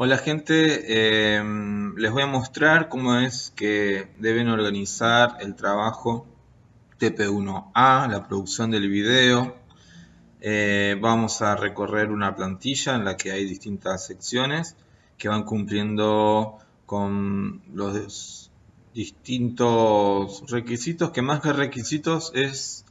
Hola gente, les voy a mostrar cómo es que deben organizar el trabajo TP1A, la producción del video. Vamos a recorrer una plantilla en la que hay distintas secciones que van cumpliendo con los distintos requisitos, que más que requisitos es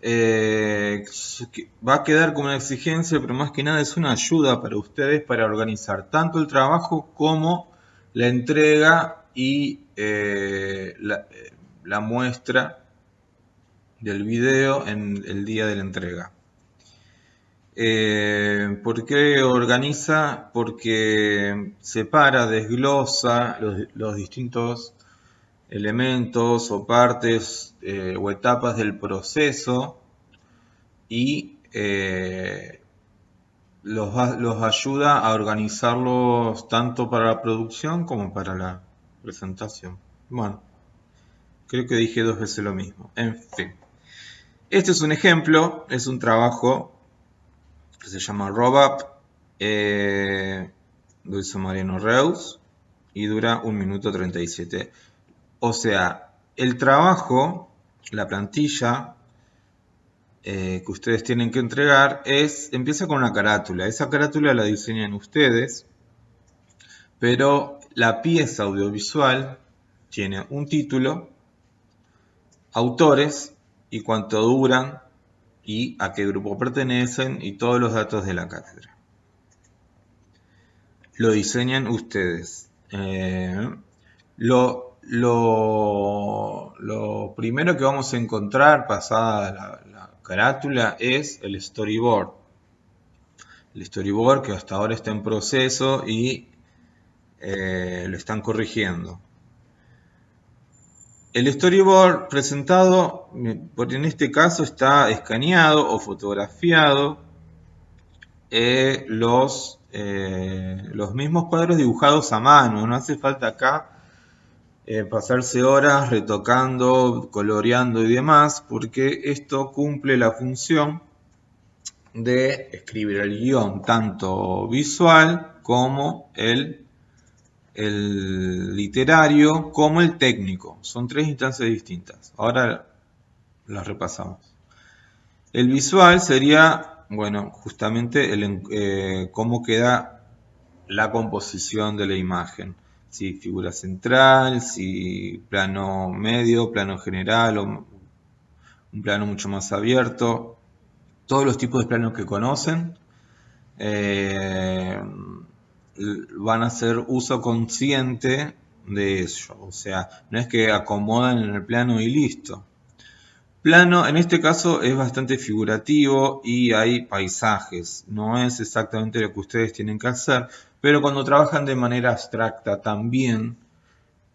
va a quedar como una exigencia, pero más que nada es una ayuda para ustedes para organizar tanto el trabajo como la entrega y la muestra del video en el día de la entrega. ¿Por qué organiza? Porque separa, desglosa los distintos elementos o partes o etapas del proceso y los ayuda a organizarlos tanto para la producción como para la presentación. Bueno, creo que dije dos veces lo mismo. En fin, este es un ejemplo, es un trabajo que se llama RobUp, lo hizo Mariano Reus y dura 1 minuto 37. O sea, el trabajo, la plantilla que ustedes tienen que entregar empieza con una carátula. Esa carátula la diseñan ustedes, pero la pieza audiovisual tiene un título, autores y cuánto duran y a qué grupo pertenecen y todos los datos de la cátedra. Lo diseñan ustedes. Lo primero que vamos a encontrar pasada la carátula es el storyboard. El storyboard que hasta ahora está en proceso y lo están corrigiendo. El storyboard presentado, en este caso está escaneado o fotografiado los mismos cuadros dibujados a mano. No hace falta acá pasarse horas retocando, coloreando y demás, porque esto cumple la función de escribir el guión tanto visual como el literario como el técnico. Son tres instancias distintas. Ahora las repasamos. El visual sería, bueno, justamente cómo queda la composición de la imagen. Si figura central, si plano medio, plano general o un plano mucho más abierto. Todos los tipos de planos que conocen van a hacer uso consciente de ello. O sea, no es que acomodan en el plano y listo. Plano, en este caso, es bastante figurativo y hay paisajes. No es exactamente lo que ustedes tienen que hacer, pero cuando trabajan de manera abstracta también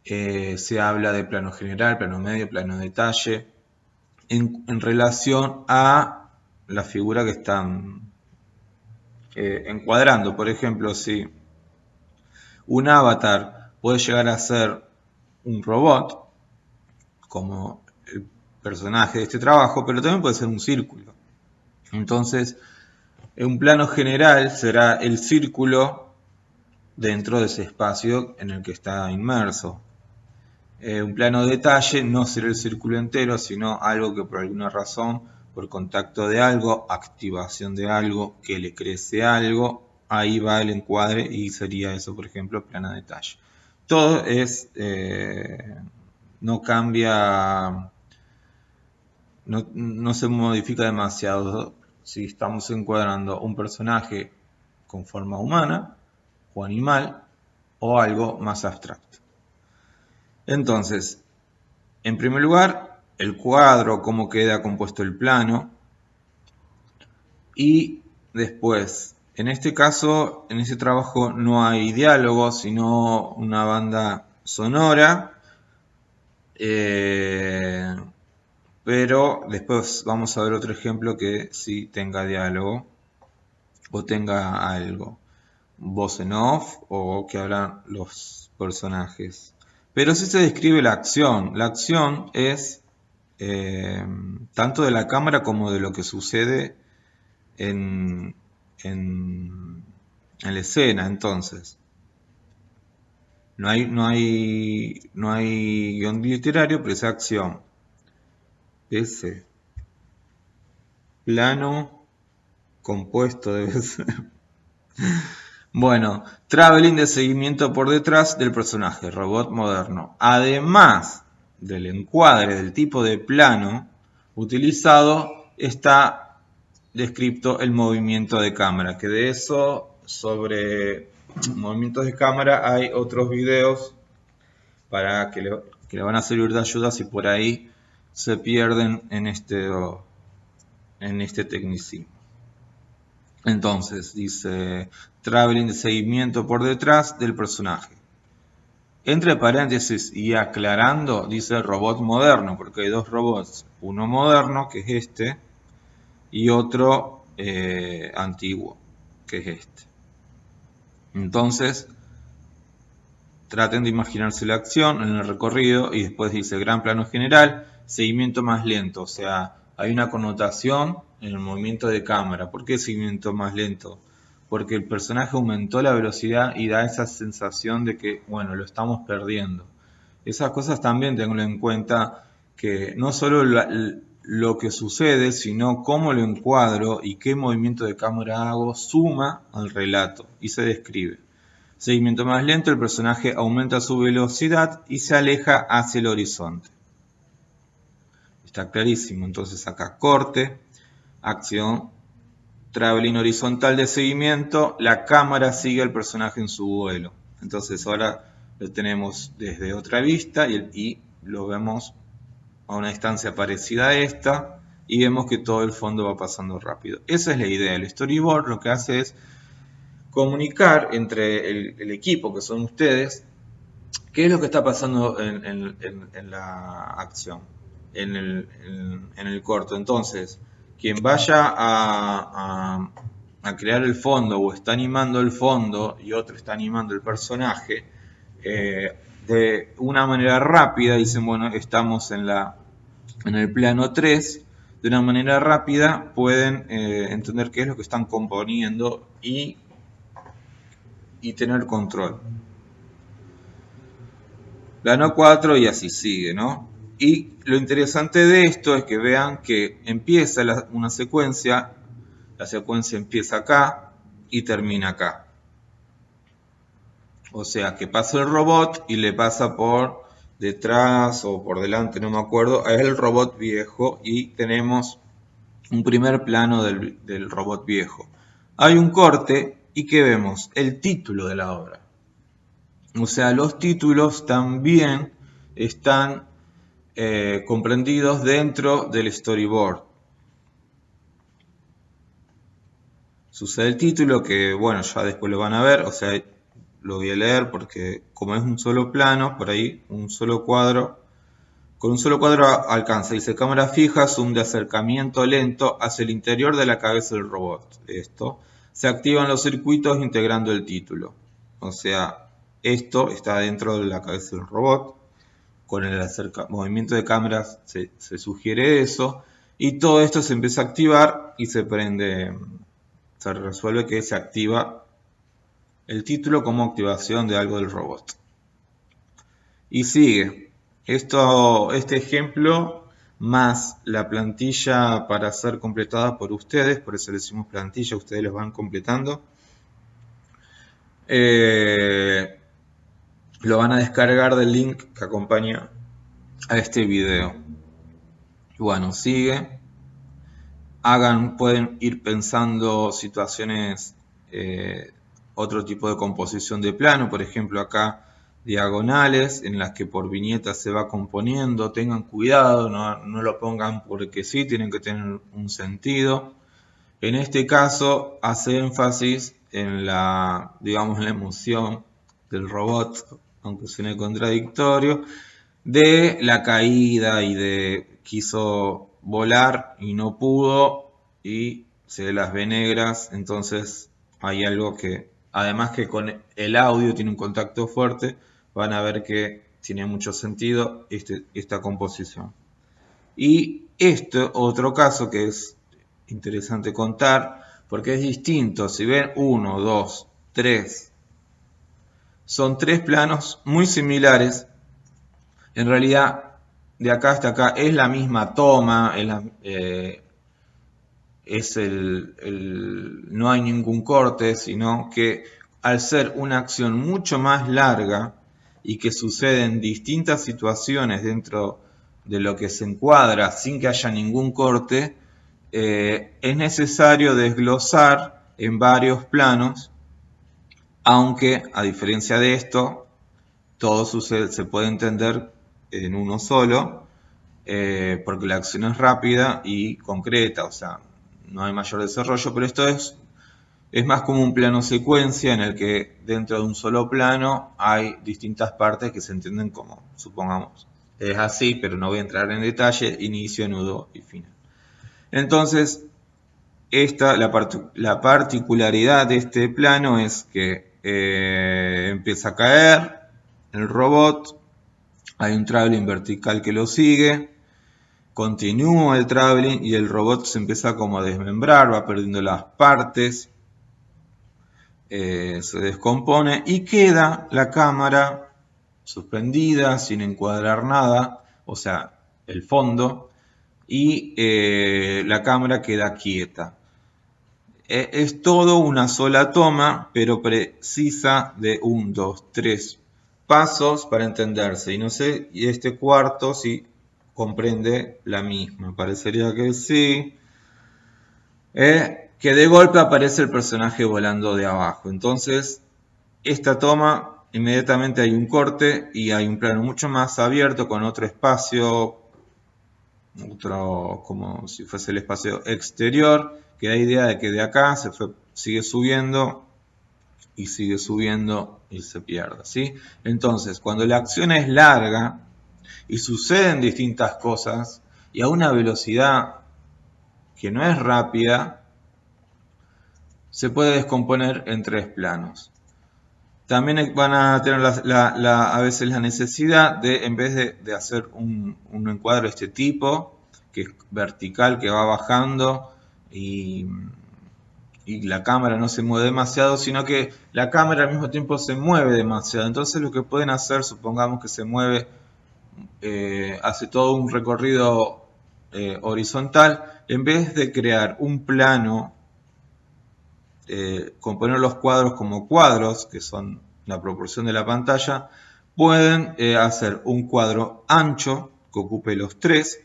se habla de plano general, plano medio, plano detalle, en relación a la figura que están encuadrando. Por ejemplo, si un avatar puede llegar a ser un robot, como el personaje de este trabajo, pero también puede ser un círculo. Entonces, un plano general será el círculo dentro de ese espacio en el que está inmerso. Un plano de detalle no será el círculo entero, sino algo que por alguna razón, por contacto de algo, activación de algo, que le crece algo, ahí va el encuadre y sería eso, por ejemplo, plano de detalle. Todo es, no cambia, no se modifica demasiado si estamos encuadrando un personaje con forma humana o animal o algo más abstracto. Entonces, en primer lugar, el cuadro, cómo queda compuesto el plano. Y después, en este caso, en este trabajo no hay diálogo, sino una banda sonora. Pero después vamos a ver otro ejemplo que sí tenga diálogo o tenga algo. Voz en off o que hablan los personajes. Pero sí se describe la acción. La acción es tanto de la cámara como de lo que sucede en la escena. Entonces, No hay guión literario, pero es acción. Ese plano compuesto debe ser. Bueno, traveling de seguimiento por detrás del personaje, robot moderno. Además del encuadre del tipo de plano utilizado, está descrito el movimiento de cámara, que de eso, sobre movimientos de cámara, hay otros videos para que le van a servir de ayuda si por ahí se pierden en este tecnicismo. Entonces, dice traveling de seguimiento por detrás del personaje. Entre paréntesis y aclarando, dice robot moderno, porque hay dos robots. Uno moderno, que es este, y otro antiguo, que es este. Entonces, traten de imaginarse la acción en el recorrido y después dice gran plano general, seguimiento más lento, o sea, hay una connotación en el movimiento de cámara. ¿Por qué seguimiento más lento? Porque el personaje aumentó la velocidad y da esa sensación de que, bueno, lo estamos perdiendo. Esas cosas también tengo en cuenta, que no solo lo que sucede, sino cómo lo encuadro y qué movimiento de cámara hago, suma al relato y se describe. Seguimiento más lento, el personaje aumenta su velocidad y se aleja hacia el horizonte. Está clarísimo. Entonces acá corte, acción, traveling horizontal de seguimiento, la cámara sigue al personaje en su vuelo. Entonces ahora lo tenemos desde otra vista y lo vemos a una distancia parecida a esta y vemos que todo el fondo va pasando rápido. Esa es la idea. El storyboard lo que hace es comunicar entre el equipo, que son ustedes, qué es lo que está pasando en la acción, en el corto. Entonces, quien vaya a crear el fondo o está animando el fondo y otro está animando el personaje, de una manera rápida dicen, bueno, estamos en el plano 3, de una manera rápida pueden entender qué es lo que están componiendo y tener control. Plano 4 y así sigue, ¿no? Y lo interesante de esto es que vean que empieza una secuencia, la secuencia empieza acá y termina acá. O sea, que pasa el robot y le pasa por detrás o por delante, no me acuerdo, es el robot viejo y tenemos un primer plano del robot viejo. Hay un corte y ¿qué vemos? El título de la obra. O sea, los títulos también están comprendidos dentro del storyboard. Sucede el título que, bueno, ya después lo van a ver, o sea, lo voy a leer porque como es un solo plano, por ahí, un solo cuadro, con un solo cuadro alcanza. Dice cámara fija, zoom de acercamiento lento hacia el interior de la cabeza del robot. Esto. Se activan los circuitos integrando el título. O sea, esto está dentro de la cabeza del robot. Con el movimiento de cámaras se sugiere eso. Y todo esto se empieza a activar y se prende. Se resuelve que se activa el título como activación de algo del robot. Y sigue. Este ejemplo más la plantilla para ser completada por ustedes, por eso le decimos plantilla, ustedes los van completando. Lo van a descargar del link que acompaña a este video. Bueno, sigue. Pueden ir pensando situaciones, otro tipo de composición de plano, por ejemplo acá diagonales en las que por viñetas se va componiendo. Tengan cuidado, no lo pongan porque sí, tienen que tener un sentido. En este caso hace énfasis en digamos, en la emoción del robot, aunque suene contradictorio, de la caída y de quiso volar y no pudo y se las ve negras. Entonces hay algo que, además que con el audio tiene un contacto fuerte, van a ver que tiene mucho sentido esta composición. Y otro caso que es interesante contar, porque es distinto. Si ven 1, 2, 3, son tres planos muy similares. En realidad, de acá hasta acá es la misma toma, no hay ningún corte, sino que al ser una acción mucho más larga y que sucede en distintas situaciones dentro de lo que se encuadra sin que haya ningún corte, es necesario desglosar en varios planos, aunque a diferencia de esto, todo se puede entender en uno solo, porque la acción es rápida y concreta, o sea, no hay mayor desarrollo, pero esto es más como un plano secuencia en el que dentro de un solo plano hay distintas partes que se entienden como, supongamos, es así, pero no voy a entrar en detalle, inicio, nudo y final. Entonces, la particularidad de este plano es que empieza a caer el robot, hay un traveling vertical que lo sigue, continúa el traveling y el robot se empieza como a desmembrar, va perdiendo las partes, se descompone y queda la cámara suspendida sin encuadrar nada, o sea, el fondo, y la cámara queda quieta. Es todo una sola toma, pero precisa de 1, 2, 3 pasos para entenderse. Y no sé, y este cuarto si comprende la misma. Parecería que sí. Que de golpe aparece el personaje volando de abajo. Entonces, esta toma, inmediatamente hay un corte y hay un plano mucho más abierto con otro espacio, como si fuese el espacio exterior, que da idea de que de acá sigue subiendo y sigue subiendo y se pierde, ¿sí? Entonces, cuando la acción es larga y suceden distintas cosas y a una velocidad que no es rápida, se puede descomponer en tres planos. También van a tener a veces la necesidad de, en vez de hacer un encuadre de este tipo, que es vertical, que va bajando y la cámara no se mueve demasiado, sino que la cámara al mismo tiempo se mueve demasiado. Entonces lo que pueden hacer, supongamos que se mueve, hace todo un recorrido horizontal, en vez de crear un plano, componer los cuadros como cuadros, que son la proporción de la pantalla, pueden hacer un cuadro ancho que ocupe los tres.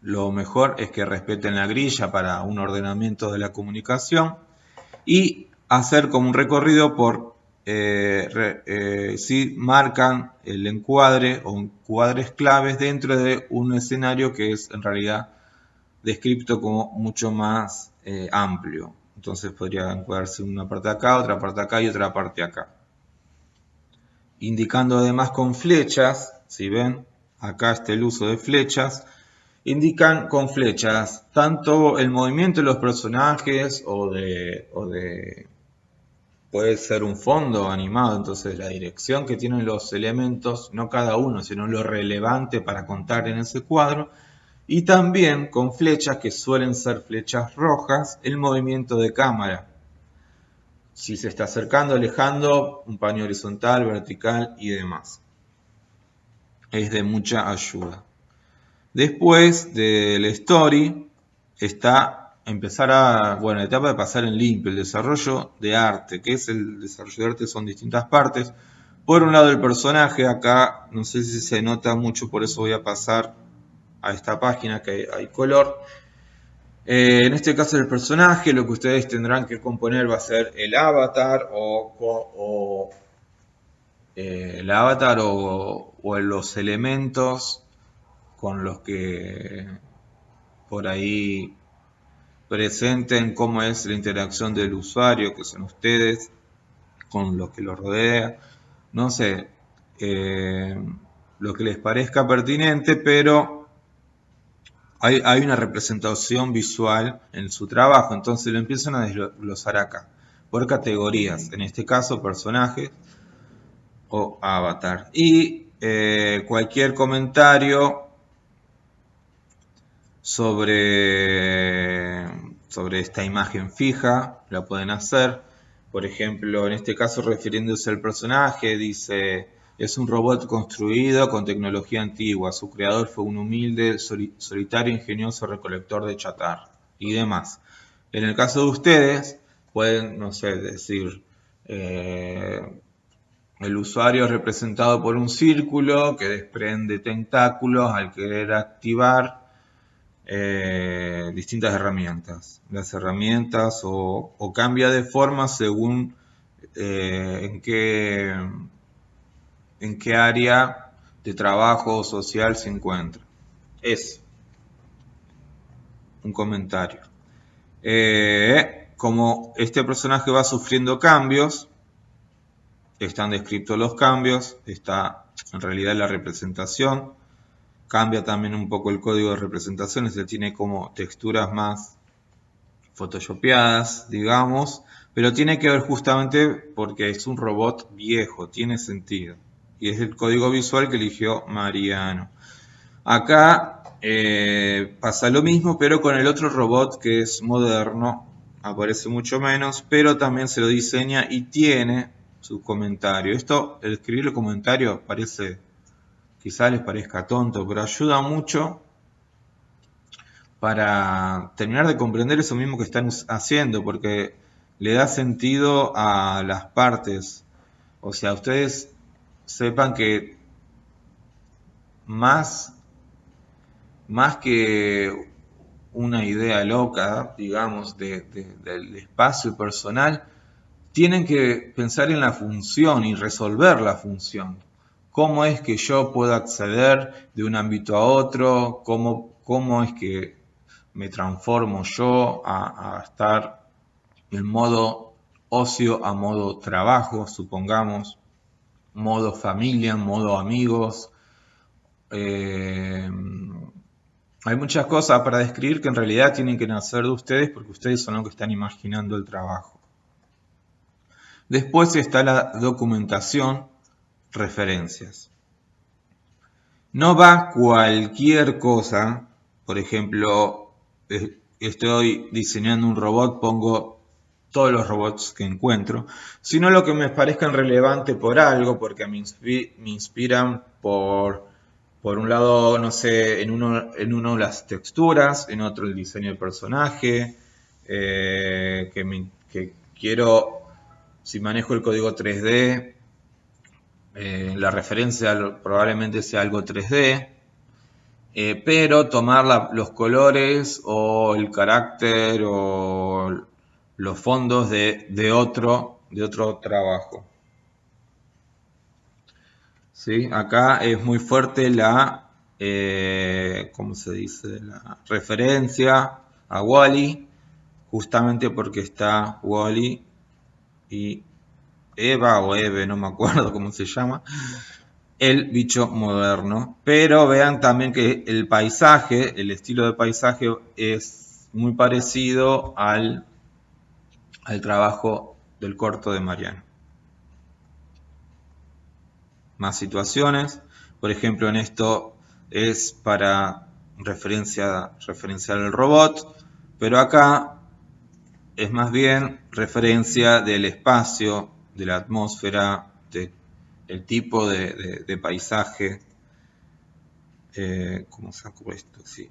Lo mejor es que respeten la grilla para un ordenamiento de la comunicación y hacer como un recorrido por si marcan el encuadre o encuadres claves dentro de un escenario que es en realidad descrito como mucho más amplio. Entonces podría encuadrarse una parte acá, otra parte acá y otra parte acá. Indicando además con flechas, si ven, acá está el uso de flechas, indican con flechas tanto el movimiento de los personajes puede ser un fondo animado, entonces la dirección que tienen los elementos, no cada uno, sino lo relevante para contar en ese cuadro. Y también con flechas que suelen ser flechas rojas, el movimiento de cámara. Si se está acercando, alejando, un paño horizontal, vertical y demás. Es de mucha ayuda. Después del story está la etapa de pasar en limpio, el desarrollo de arte. ¿Qué es el desarrollo de arte? Son distintas partes. Por un lado el personaje, acá no sé si se nota mucho, por eso voy a pasar a esta página que hay color. En este caso el personaje, lo que ustedes tendrán que componer va a ser el avatar o los elementos con los que por ahí presenten cómo es la interacción del usuario, que son ustedes, con los que lo rodea. No sé, lo que les parezca pertinente, pero hay una representación visual en su trabajo, entonces lo empiezan a desglosar acá, por categorías, en este caso personajes o avatar. Y cualquier comentario sobre esta imagen fija la pueden hacer. Por ejemplo, en este caso refiriéndose al personaje, dice, es un robot construido con tecnología antigua. Su creador fue un humilde, solitario, ingenioso recolector de chatarra y demás. En el caso de ustedes, pueden, no sé, decir, el usuario es representado por un círculo que desprende tentáculos al querer activar distintas herramientas. Las herramientas o cambia de forma según en qué área de trabajo social se encuentra. Es un comentario. Como este personaje va sufriendo cambios, están descritos los cambios, está en realidad la representación, cambia también un poco el código de representación, es decir, tiene como texturas más photoshopeadas, digamos, pero tiene que ver justamente porque es un robot viejo, tiene sentido. Y es el código visual que eligió Mariano. Acá pasa lo mismo, pero con el otro robot que es moderno, aparece mucho menos, pero también se lo diseña y tiene su comentario. Esto, el escribir el comentario parece, quizás les parezca tonto, pero ayuda mucho para terminar de comprender eso mismo que están haciendo, porque le da sentido a las partes. O sea, ustedes sepan que más que una idea loca, digamos, del espacio personal, tienen que pensar en la función y resolver la función. ¿Cómo es que yo puedo acceder de un ámbito a otro? ¿Cómo es que me transformo yo a estar en modo ocio a modo trabajo, supongamos, modo familia, modo amigos? Hay muchas cosas para describir que en realidad tienen que nacer de ustedes porque ustedes son los que están imaginando el trabajo. Después está la documentación, referencias. No va cualquier cosa, por ejemplo, estoy diseñando un robot, pongo todos los robots que encuentro, sino lo que me parezcan relevante por algo, porque me inspiran por un lado, no sé, en uno las texturas, en otro el diseño del personaje, que quiero, si manejo el código 3D, la referencia probablemente sea algo 3D, pero tomar los colores o el carácter o los fondos de otro trabajo. ¿Sí? Acá es muy fuerte la, ¿cómo se dice? La referencia a Wall-E, justamente porque está Wall-E y Eva o Eve, no me acuerdo cómo se llama, el bicho moderno. Pero vean también que el paisaje, el estilo de paisaje es muy parecido al trabajo del corto de Mariano. Más situaciones, por ejemplo en esto es para referenciar el robot, pero acá es más bien referencia del espacio, de la atmósfera, del tipo de paisaje. ¿Cómo saco esto? Sí.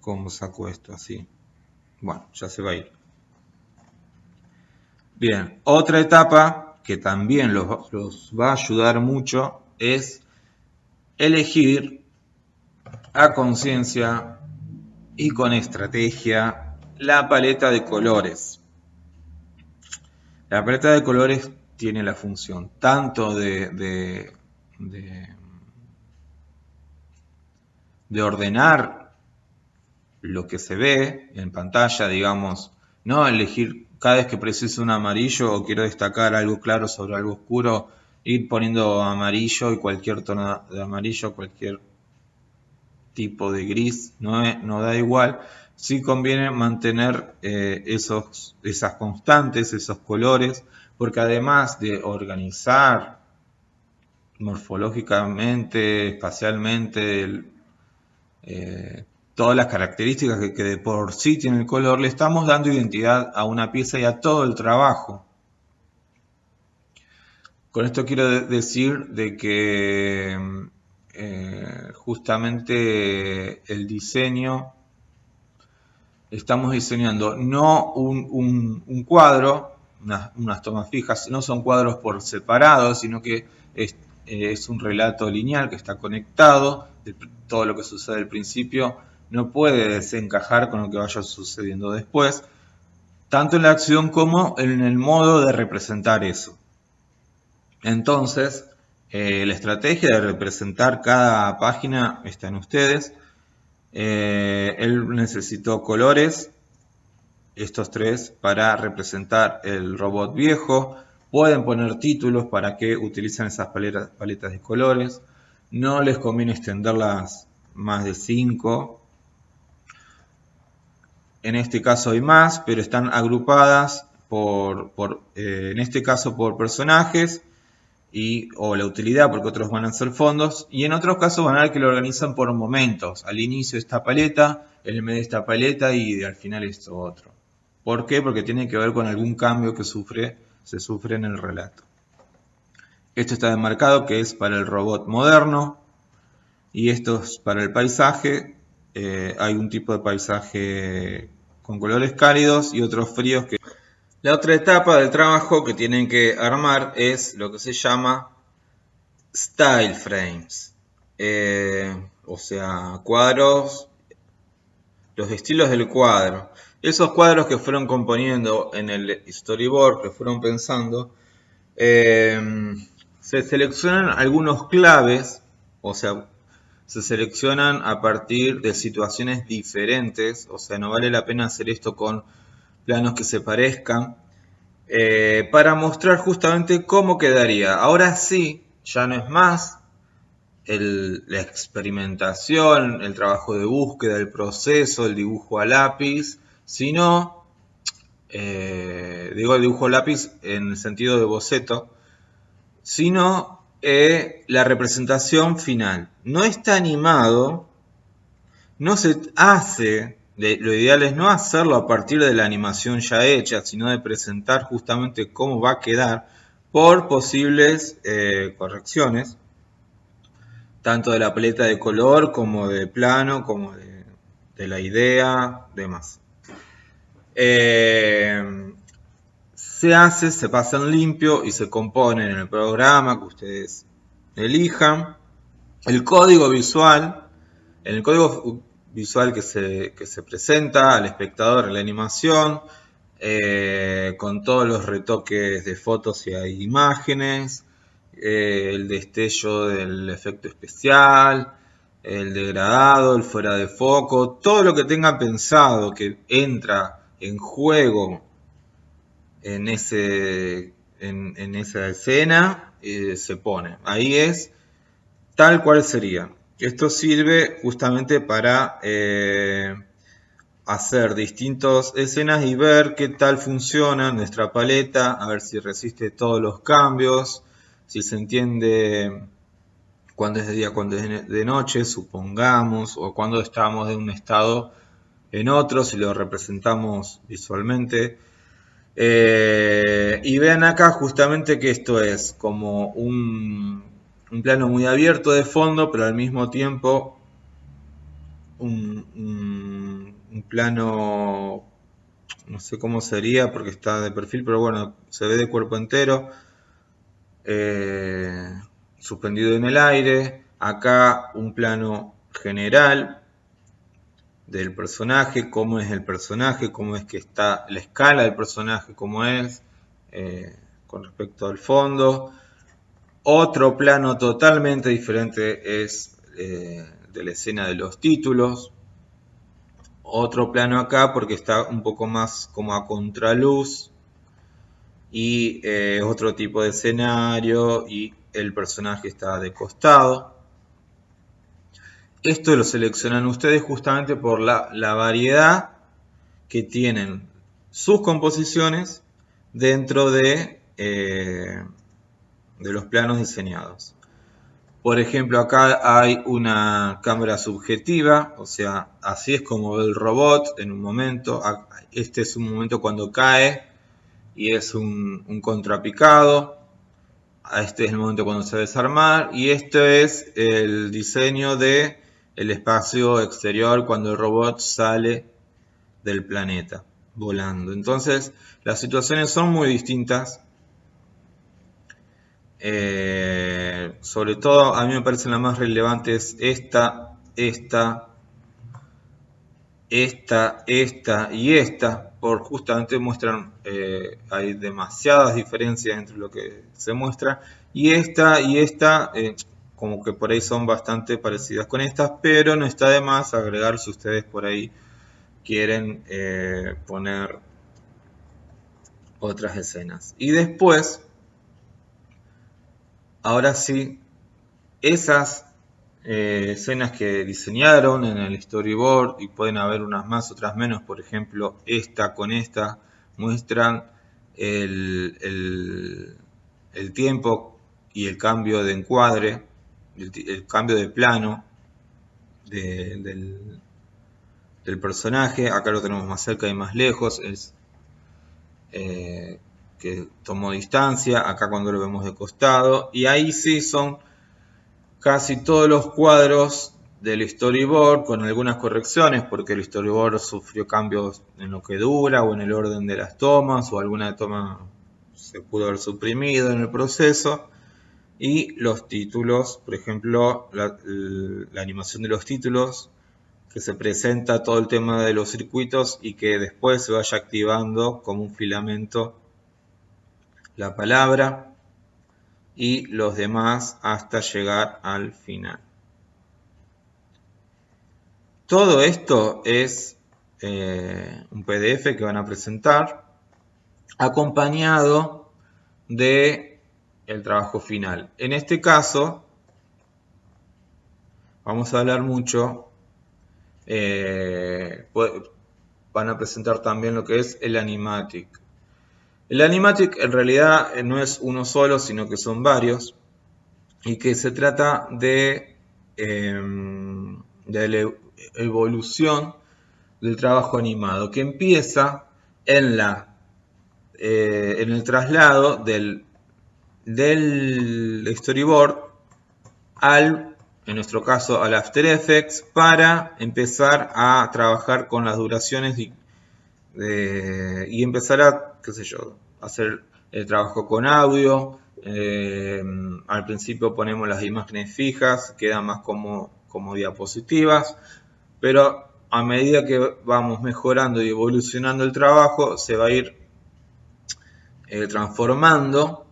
¿Cómo saco esto así? Bueno, ya se va a ir. Bien, otra etapa que también los va a ayudar mucho es elegir a conciencia y con estrategia la paleta de colores. La paleta de colores tiene la función tanto de ordenar lo que se ve en pantalla, digamos, no elegir cada vez que preciso un amarillo o quiero destacar algo claro sobre algo oscuro, ir poniendo amarillo y cualquier tono de amarillo, cualquier tipo de gris, no da igual. Sí conviene mantener esas constantes, esos colores, porque además de organizar morfológicamente, espacialmente, todas las características que de por sí tiene el color, le estamos dando identidad a una pieza y a todo el trabajo. Con esto quiero decir de que justamente el diseño, estamos diseñando no un cuadro, unas tomas fijas, no son cuadros por separado, sino que es un relato lineal que está conectado. Todo lo que sucede al principio no puede desencajar con lo que vaya sucediendo después, tanto en la acción como en el modo de representar eso. Entonces, la estrategia de representar cada página está en ustedes. Él necesitó colores, estos 3, para representar el robot viejo. Pueden poner títulos para que utilicen esas paletas de colores. No les conviene extenderlas más de 5. En este caso hay más, pero están agrupadas en este caso por personajes o la utilidad, porque otros van a ser fondos, y en otros casos van a ver que lo organizan por momentos. Al inicio esta paleta, en el medio de esta paleta y al final esto otro. ¿Por qué? Porque tiene que ver con algún cambio que se sufre en el relato. Esto está demarcado que es para el robot moderno y esto es para el paisaje. Hay un tipo de paisaje con colores cálidos y otros fríos. La otra etapa del trabajo que tienen que armar es lo que se llama style frames, o sea, cuadros, los estilos del cuadro. Esos cuadros que fueron componiendo en el storyboard, que fueron pensando, se seleccionan algunos claves, o sea, se seleccionan a partir de situaciones diferentes, o sea, no vale la pena hacer esto con planos que se parezcan, para mostrar justamente cómo quedaría. Ahora sí, ya no es más la experimentación, el trabajo de búsqueda, el proceso, el dibujo a lápiz, sino, digo el dibujo a lápiz en el sentido de boceto, sino la representación final. No está animado, no se hace, lo ideal es no hacerlo a partir de la animación ya hecha, sino de presentar justamente cómo va a quedar por posibles correcciones, tanto de la paleta de color como de plano, como de la idea, demás. Se pasa en limpio y se compone en el programa que ustedes elijan. El código visual, en el código visual que se presenta al espectador en la animación, con todos los retoques de fotos y imágenes, el destello del efecto especial, el degradado, el fuera de foco, todo lo que tenga pensado que entra en juego en esa escena, se pone. Ahí es tal cual sería. Esto sirve justamente para hacer distintas escenas y ver qué tal funciona nuestra paleta, a ver si resiste todos los cambios, si se entiende cuándo es de día, cuándo es de noche, supongamos, o cuándo estamos de un estado en otro, si lo representamos visualmente. Y vean acá justamente que esto es como un plano muy abierto de fondo, pero al mismo tiempo un plano, no sé cómo sería porque está de perfil, pero bueno, se ve de cuerpo entero, suspendido en el aire. Acá un plano general del personaje, cómo es el personaje, cómo es que está la escala del personaje, cómo es con respecto al fondo. Otro plano totalmente diferente es de la escena de los títulos. Otro plano acá porque está un poco más como a contraluz y otro tipo de escenario y el personaje está de costado. Esto lo seleccionan ustedes justamente por la variedad que tienen sus composiciones dentro de los planos diseñados. Por ejemplo, acá hay una cámara subjetiva, o sea, así es como ve el robot en un momento. Este es un momento cuando cae y es un contrapicado. Este es el momento cuando se va a desarmar. Y este es el diseño de el espacio exterior cuando el robot sale del planeta volando. Entonces, las situaciones son muy distintas. Sobre todo, a mí me parecen las más relevantes esta y esta, por justamente muestran, hay demasiadas diferencias entre lo que se muestra, y esta, como que por ahí son bastante parecidas con estas, pero no está de más agregar si ustedes por ahí quieren poner otras escenas. Y después, ahora sí, esas escenas que diseñaron en el storyboard, y pueden haber unas más, otras menos, por ejemplo, esta con esta, muestran el tiempo y el cambio de encuadre, el cambio de plano del personaje. Acá lo tenemos más cerca y más lejos, es que tomó distancia, acá cuando lo vemos de costado, y ahí sí son casi todos los cuadros del storyboard con algunas correcciones, porque el storyboard sufrió cambios en lo que dura o en el orden de las tomas, o alguna toma se pudo haber suprimido en el proceso. Y los títulos, por ejemplo, la animación de los títulos, que se presenta todo el tema de los circuitos y que después se vaya activando como un filamento la palabra, y los demás hasta llegar al final. Todo esto es un PDF que van a presentar acompañado de el trabajo final. En este caso vamos a hablar mucho, van a presentar también lo que es el animatic. El animatic en realidad no es uno solo, sino que son varios, y que se trata de la evolución del trabajo animado, que empieza en el traslado del storyboard en nuestro caso, al After Effects, para empezar a trabajar con las duraciones y empezar a, qué sé yo, hacer el trabajo con audio. Al principio ponemos las imágenes fijas, quedan más como diapositivas, pero a medida que vamos mejorando y evolucionando el trabajo, se va a ir transformando.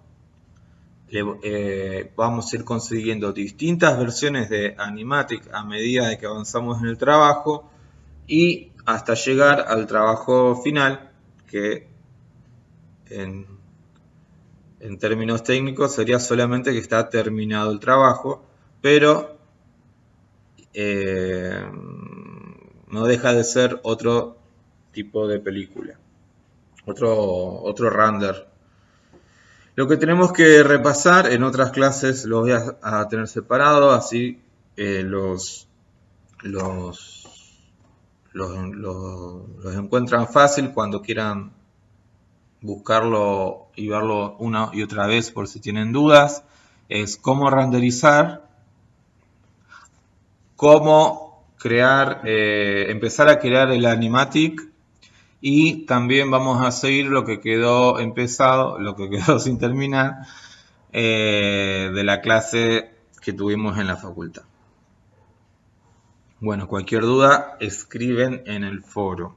Vamos a ir consiguiendo distintas versiones de Animatic a medida de que avanzamos en el trabajo, y hasta llegar al trabajo final, que en términos técnicos sería solamente que está terminado el trabajo, pero no deja de ser otro tipo de película, otro render. Lo que tenemos que repasar en otras clases lo voy a tener separado, así los encuentran fácil cuando quieran buscarlo y verlo una y otra vez por si tienen dudas. Es cómo renderizar, cómo crear, empezar a crear el animatic, y también vamos a seguir lo que quedó empezado, lo que quedó sin terminar de la clase que tuvimos en la facultad. Bueno, cualquier duda escriben en el foro.